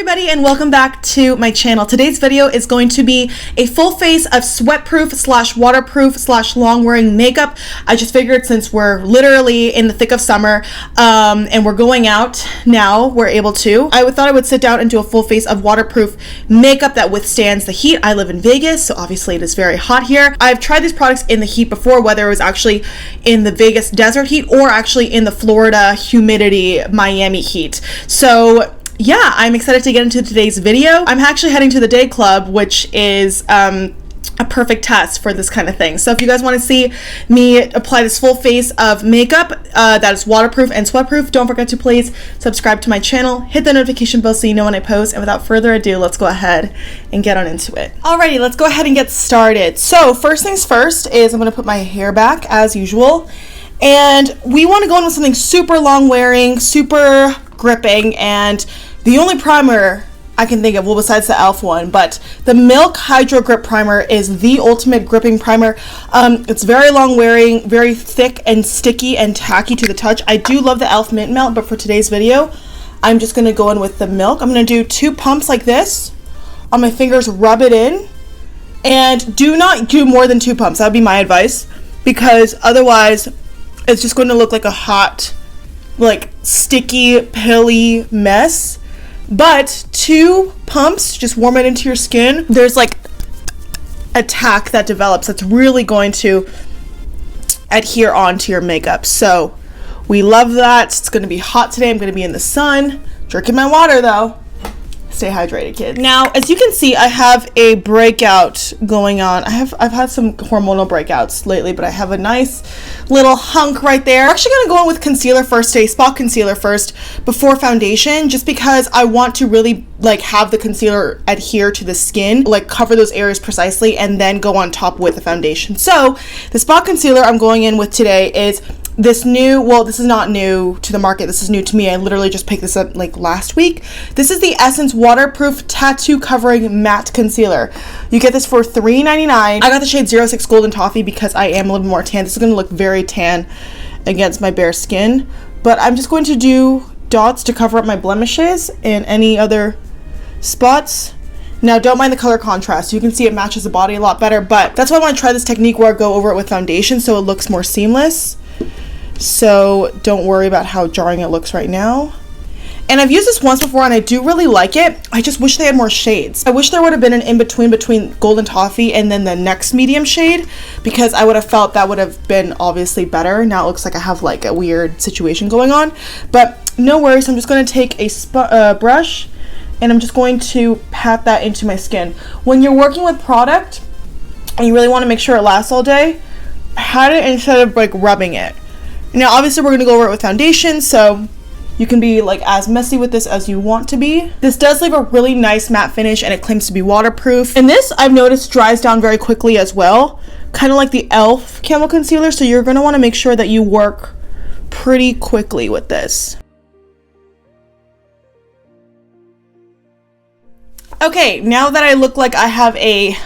everybody, and welcome back to my channel. Today's video is going to be a full face of sweatproof slash waterproof slash long wearing makeup. I just figured since we're literally in the thick of summer and we're going out now, we're able to. I thought I would sit down and do a full face of waterproof makeup that withstands the heat. I live in Vegas, so obviously it is very hot here. I've tried these products in the heat before, whether it was actually in the Vegas desert heat or actually in the Florida humidity Miami heat. So yeah, I'm excited to get into today's video. I'm actually heading to the day club, which is a perfect test for this kind of thing. So if you guys want to see me apply this full face of makeup that is waterproof and sweatproof, don't forget to please subscribe to my channel, hit the notification bell so you know when I post, and without further ado, let's go ahead and get on into it. Alrighty, let's go ahead and get started. So first things first is I'm going to put my hair back as usual, and we want to go in with something super long wearing, super gripping, and the only primer I can think of, well, besides the e.l.f. one, but the Milk Hydro Grip Primer is the ultimate gripping primer. It's very long wearing, very thick and sticky and tacky to the touch. I do love the e.l.f. Mint Melt, but for today's video, I'm just going to go in with the Milk. I'm going to do 2 pumps like this on my fingers, rub it in, and do not do more than 2 pumps. That would be my advice, because otherwise it's just going to look like a hot, like sticky, pilly mess. But 2 pumps, just warm it into your skin. There's like a tack that develops that's really going to adhere onto your makeup. So we love that. It's going to be hot today. I'm going to be in the sun, drinking my water though. Stay hydrated, kids. Now, as you can see, I have a breakout going on. I've had some hormonal breakouts lately, but I have a nice little hunk right there. I'm actually gonna go in with concealer first today, spot concealer first before foundation, just because I want to really like have the concealer adhere to the skin, like cover those areas precisely, and then go on top with the foundation. So the spot concealer I'm going in with today is this new, well, this is not new to the market, this is new to me. I literally just picked this up like last week. This is the Essence Waterproof Tattoo Covering Matte Concealer. You get this for $3.99. I got the shade 06 Golden Toffee because I am a little bit more tan. This is going to look very tan against my bare skin, but I'm just going to do dots to cover up my blemishes and any other spots. Now, don't mind the color contrast. You can see it matches the body a lot better, but that's why I want to try this technique where I go over it with foundation so it looks more seamless. So don't worry about how jarring it looks right now. And I've used this once before and I do really like it. I just wish they had more shades. I wish there would have been an in-between between Golden Toffee and then the next medium shade, because I would have felt that would have been obviously better. Now it looks like I have like a weird situation going on, but no worries. I'm just going to take a brush and I'm just going to pat that into my skin. When you're working with product and you really want to make sure it lasts all day, pat it instead of like rubbing it. Now, obviously, we're going to go over it with foundation, so you can be like as messy with this as you want to be. This does leave a really nice matte finish, and it claims to be waterproof. And this, I've noticed, dries down very quickly as well, kind of like the e.l.f. Camo Concealer, so you're going to want to make sure that you work pretty quickly with this. Okay, now that I look like I have a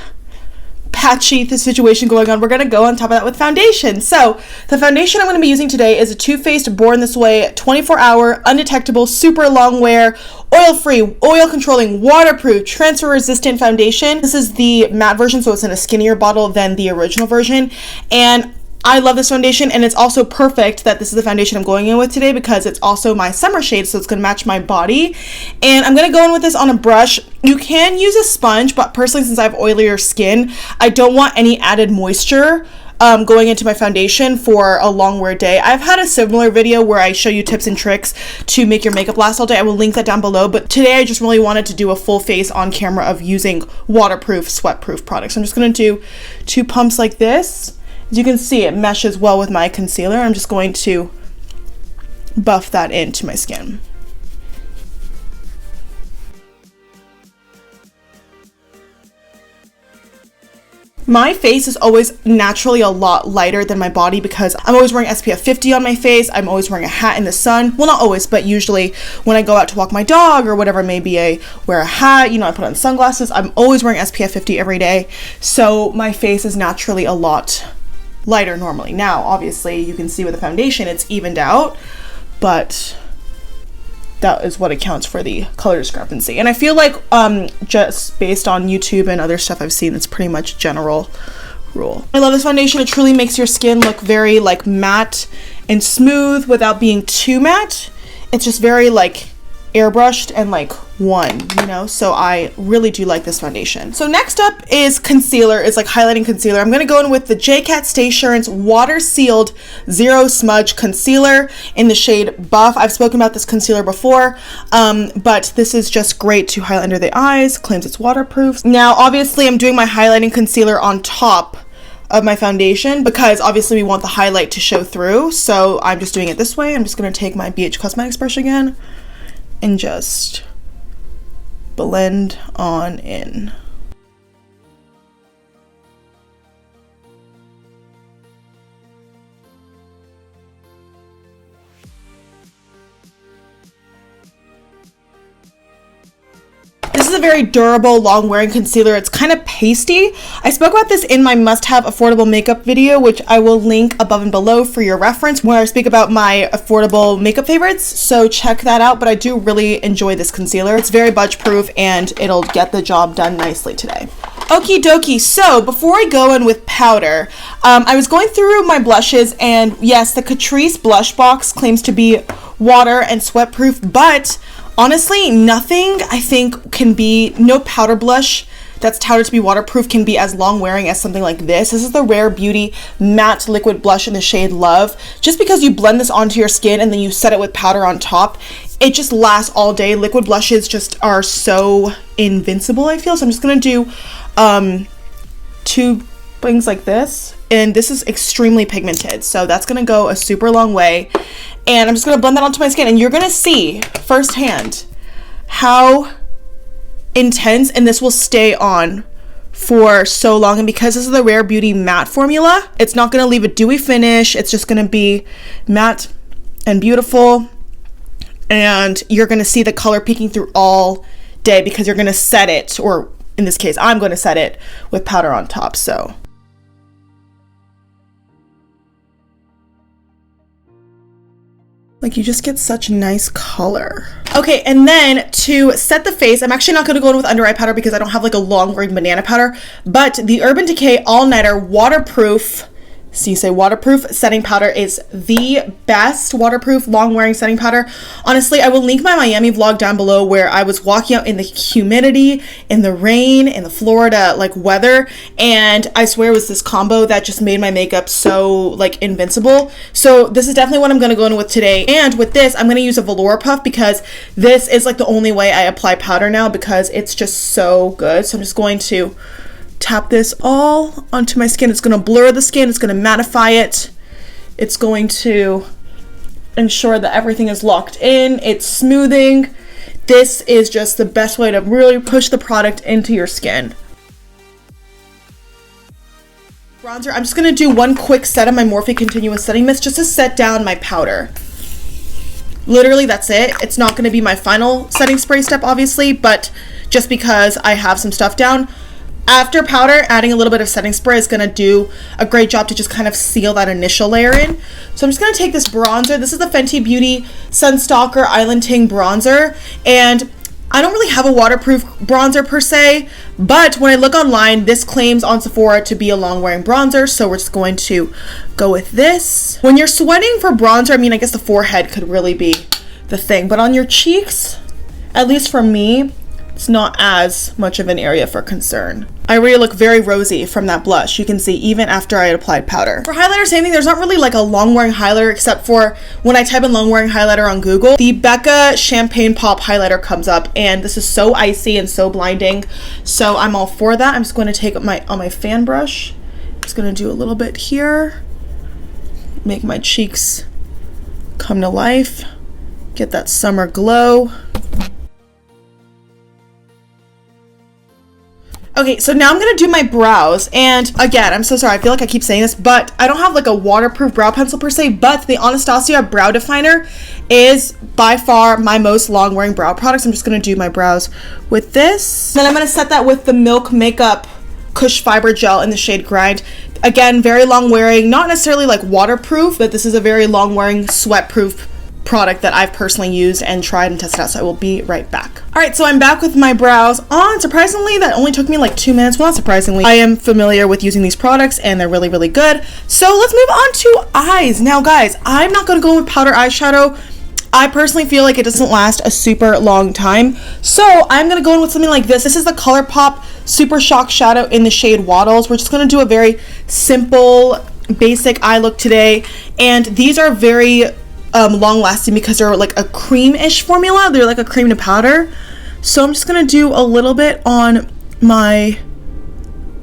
patchy situation going on, we're going to go on top of that with foundation. So the foundation I'm going to be using today is a Too Faced Born This Way 24-hour undetectable super long wear oil-free, oil controlling, waterproof, transfer resistant foundation. This is the matte version, so it's in a skinnier bottle than the original version, and I love this foundation, and it's also perfect that this is the foundation I'm going in with today because it's also my summer shade, so it's going to match my body. And I'm going to go in with this on a brush. You can use a sponge, but personally, since I have oilier skin, I don't want any added moisture going into my foundation for a long wear day. I've had a similar video where I show you tips and tricks to make your makeup last all day. I will link that down below, but today I just really wanted to do a full face on camera of using waterproof, sweat-proof products. I'm just going to do 2 pumps like this. As you can see, it meshes well with my concealer. I'm just going to buff that into my skin. My face is always naturally a lot lighter than my body because I'm always wearing SPF 50 on my face. I'm always wearing a hat in the sun. Well, not always, but usually when I go out to walk my dog or whatever, maybe I wear a hat, you know, I put on sunglasses. I'm always wearing SPF 50 every day. So my face is naturally a lot lighter normally. Now, obviously, you can see with the foundation, it's evened out, but that is what accounts for the color discrepancy. And I feel like just based on YouTube and other stuff I've seen, it's pretty much general rule. I love this foundation. It truly makes your skin look very like matte and smooth without being too matte. It's just very like airbrushed and like one, you know, so I really do like this foundation. So next up is concealer. It's like highlighting concealer. I'm gonna go in with the J.Cat Stay Assurance Water Sealed Zero Smudge Concealer in the shade Buff. I've spoken about this concealer before, but this is just great to highlight under the eyes. Claims it's waterproof. Now obviously I'm doing my highlighting concealer on top of my foundation because obviously we want the highlight to show through, so I'm just doing it this way. I'm just gonna take my BH Cosmetics brush again and just blend on in. This is a very durable, long-wearing concealer. It's kind of pasty. I spoke about this in my must-have affordable makeup video, which I will link above and below for your reference, where I speak about my affordable makeup favorites, so check that out. But I do really enjoy this concealer. It's very budge-proof and it'll get the job done nicely today. Okie dokie, so before I go in with powder, I was going through my blushes, and yes, the Catrice Blush Box claims to be water and sweat proof, but honestly, nothing I think can be, no powder blush that's touted to be waterproof can be as long wearing as something like this. This is the Rare Beauty Matte Liquid Blush in the shade Love. Just because you blend this onto your skin and then you set it with powder on top, it just lasts all day. Liquid blushes just are so invincible, I feel. So I'm just gonna do two things like this, and this is extremely pigmented, so that's gonna go a super long way. And I'm just gonna blend that onto my skin, and you're gonna see firsthand how intense, and this will stay on for so long. And because this is the Rare Beauty matte formula, it's not gonna leave a dewy finish. It's just gonna be matte and beautiful, and you're gonna see the color peeking through all day because you're gonna set it, or in this case I'm gonna set it with powder on top. So like, you just get such nice color. Okay, and then to set the face, I'm actually not gonna go in with under eye powder because I don't have like a long wearing banana powder, but the Urban Decay All Nighter Waterproof, so you say waterproof setting powder is the best waterproof long wearing setting powder. Honestly, I will link my Miami vlog down below where I was walking out in the humidity, in the rain, in the Florida like weather, and I swear it was this combo that just made my makeup so like invincible. So this is definitely what I'm gonna go in with today. And with this, I'm gonna use a velour puff because this is like the only way I apply powder now because it's just so good. So I'm just going to tap this all onto my skin. It's going to blur the skin, it's going to mattify it, it's going to ensure that everything is locked in, it's smoothing. This is just the best way to really push the product into your skin. Bronzer, I'm just going to do one quick set of my Morphe Continuous Setting Mist just to set down my powder. Literally, that's it. It's not going to be my final setting spray step, obviously, but just because I have some stuff down. After powder, adding a little bit of setting spray is gonna do a great job to just kind of seal that initial layer in. So I'm just gonna take this bronzer. This is the Fenty Beauty Sun Stalker Island Ting bronzer, and I don't really have a waterproof bronzer per se, but when I look online, this claims on Sephora to be a long wearing bronzer, so we're just going to go with this. When you're sweating for bronzer, I mean, I guess the forehead could really be the thing, but on your cheeks, at least for me, it's not as much of an area for concern. I really look very rosy from that blush. You can see even after I had applied powder. For highlighter, same thing. There's not really like a long wearing highlighter except for when I type in long wearing highlighter on Google, the Becca Champagne Pop highlighter comes up, and this is so icy and so blinding. So I'm all for that. I'm just going to take my fan brush. Just going to do a little bit here. Make my cheeks come to life. Get that summer glow. Okay, so now I'm gonna do my brows, and again, I'm so sorry, I feel like I keep saying this, but I don't have like a waterproof brow pencil per se, but the Anastasia brow definer is by far my most long wearing brow products. I'm just gonna do my brows with this. Then I'm gonna set that with the Milk Makeup Kush Fiber Gel in the shade Grind. Again, very long wearing, not necessarily like waterproof, but this is a very long wearing sweat proof product that I've personally used and tried and tested out, so I will be right back. All right, so I'm back with my brows on. Surprisingly, that only took me like 2 minutes. Well, not surprisingly, I am familiar with using these products and they're really, really good. So let's move on to eyes. Now guys, I'm not gonna go with powder eyeshadow. I personally feel like it doesn't last a super long time, so I'm gonna go in with something like this. This is the ColourPop Super Shock Shadow in the shade Wattles. We're just gonna do a very simple, basic eye look today, and these are very long lasting because they're like a cream-ish formula. They're like a cream to powder. So I'm just gonna do a little bit on my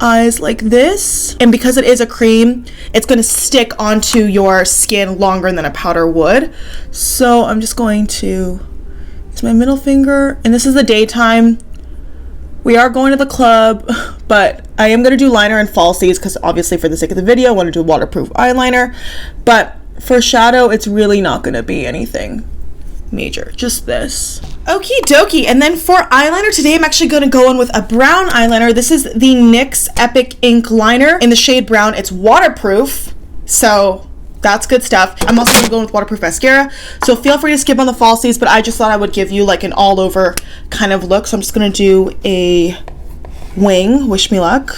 eyes like this, and because it is a cream, it's going to stick onto your skin longer than a powder would. So I'm just going to, it's my middle finger, and this is the daytime. We are going to the club, but I am going to do liner and falsies because obviously for the sake of the video I want to do a waterproof eyeliner, but for shadow it's really not going to be anything major, just this. Okie dokie. And then for eyeliner today, I'm actually going to go in with a brown eyeliner. This is the NYX Epic Ink Liner in the shade brown. It's waterproof, so that's good stuff. I'm also going to go in with waterproof mascara, so feel free to skip on the falsies, but I just thought I would give you like an all over kind of look. So I'm just going to do a wing, wish me luck.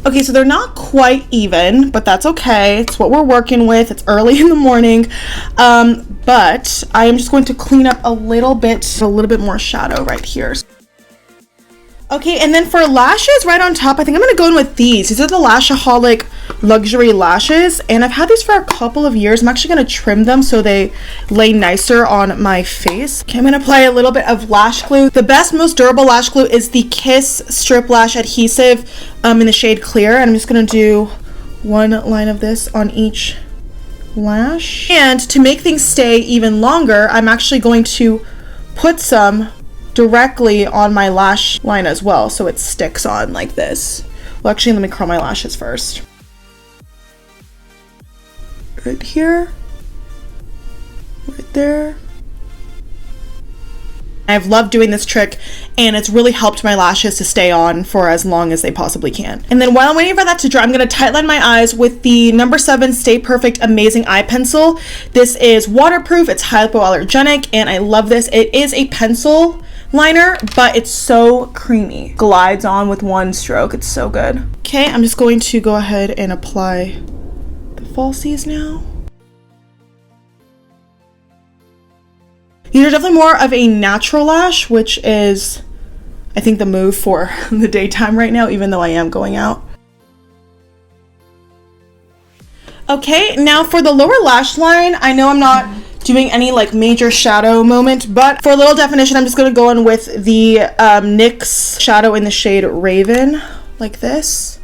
Okay, so they're not quite even, but that's okay. It's what we're working with. It's early in the morning, but I am just going to clean up a little bit more shadow right here. Okay, and then for lashes right on top, I think I'm going to go in with these. These are the Lashaholic luxury lashes, and I've had these for a couple of years. I'm actually going to trim them so they lay nicer on my face. Okay, I'm going to apply a little bit of lash glue. The best, most durable lash glue is the Kiss Strip Lash Adhesive in the shade Clear, and I'm just going to do one line of this on each lash. And to make things stay even longer, I'm actually going to put some directly on my lash line as well, so it sticks on like this. Well, actually, let me curl my lashes first. Right here, right there. I've loved doing this trick, and it's really helped my lashes to stay on for as long as they possibly can. And then while I'm waiting for that to dry, I'm going to tightline my eyes with the number 7 Stay Perfect Amazing Eye Pencil. This is waterproof, it's hypoallergenic, and I love this. It is a pencil liner, but it's so creamy. Glides on with one stroke. It's so good. Okay, I'm just going to go ahead and apply the falsies now. These are definitely more of a natural lash, which is, I think, the move for the daytime right now, even though I am going out. Okay, now for the lower lash line, I know I'm not doing any like major shadow moment, but for a little definition, I'm just going to go in with the NYX shadow in the shade Raven, like this.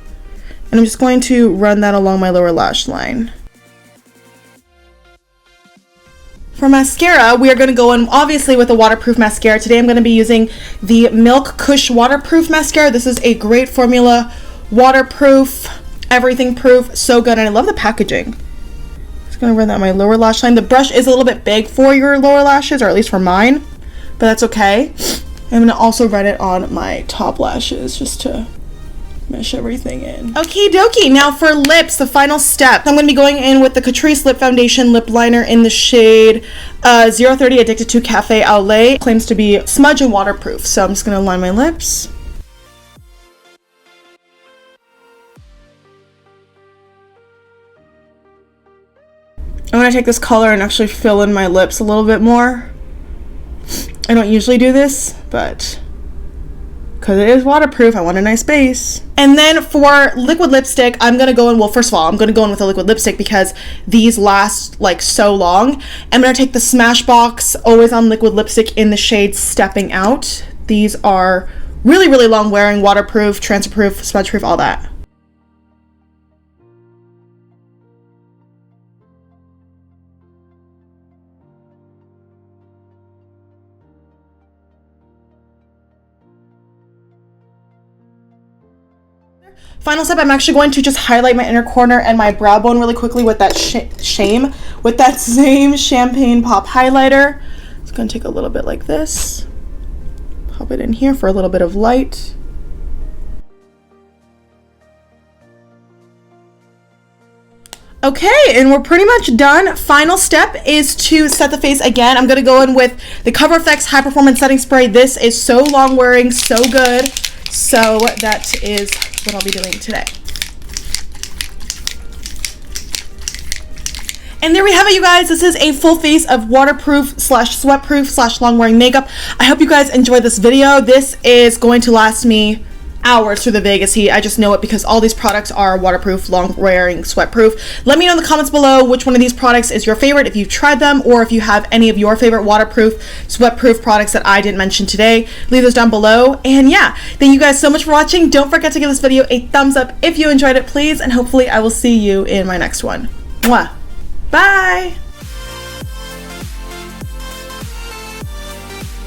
And I'm just going to run that along my lower lash line. For mascara, we are going to go in obviously with a waterproof mascara. Today I'm going to be using the Milk Kush waterproof mascara. This is a great formula, waterproof, everything proof, so good, and I love the packaging. Just going to run that on my lower lash line. The brush is a little bit big for your lower lashes, or at least for mine, but that's okay. I'm going to also run it on my top lashes just to mesh everything in. Okie dokie. Now for lips, the final step. I'm going to be going in with the Catrice Lip Foundation Lip Liner in the shade 030 Addicted to Cafe Au Lait. Claims to be smudge and waterproof. So I'm just going to line my lips. I'm going to take this color and actually fill in my lips a little bit more. I don't usually do this, but because it is waterproof, I want a nice base. And then for liquid lipstick, I'm going to go in, well, first of all, I'm going to go in with a liquid lipstick because these last like so long. I'm going to take the Smashbox Always On Liquid Lipstick in the shade Stepping Out. These are really, really long wearing, waterproof, transfer proof, smudge proof, all that. Final step, I'm actually going to just highlight my inner corner and my brow bone really quickly with that same Champagne Pop highlighter. It's going to take a little bit like this. Pop it in here for a little bit of light. Okay, and we're pretty much done. Final step is to set the face again. I'm going to go in with the Cover FX High Performance Setting Spray. This is so long wearing, so good. So that is what I'll be doing today. And there we have it, you guys. This is a full face of waterproof slash sweatproof slash long wearing makeup. I hope you guys enjoyed this video. This is going to last me hours through the Vegas heat. I just know it because all these products are waterproof, long wearing, sweatproof. Let me know in the comments below which one of these products is your favorite, if you've tried them, or if you have any of your favorite waterproof, sweatproof products that I didn't mention today. Leave those down below. And yeah, thank you guys so much for watching. Don't forget to give this video a thumbs up if you enjoyed it, please, and hopefully I will see you in my next one. Mwah. Bye!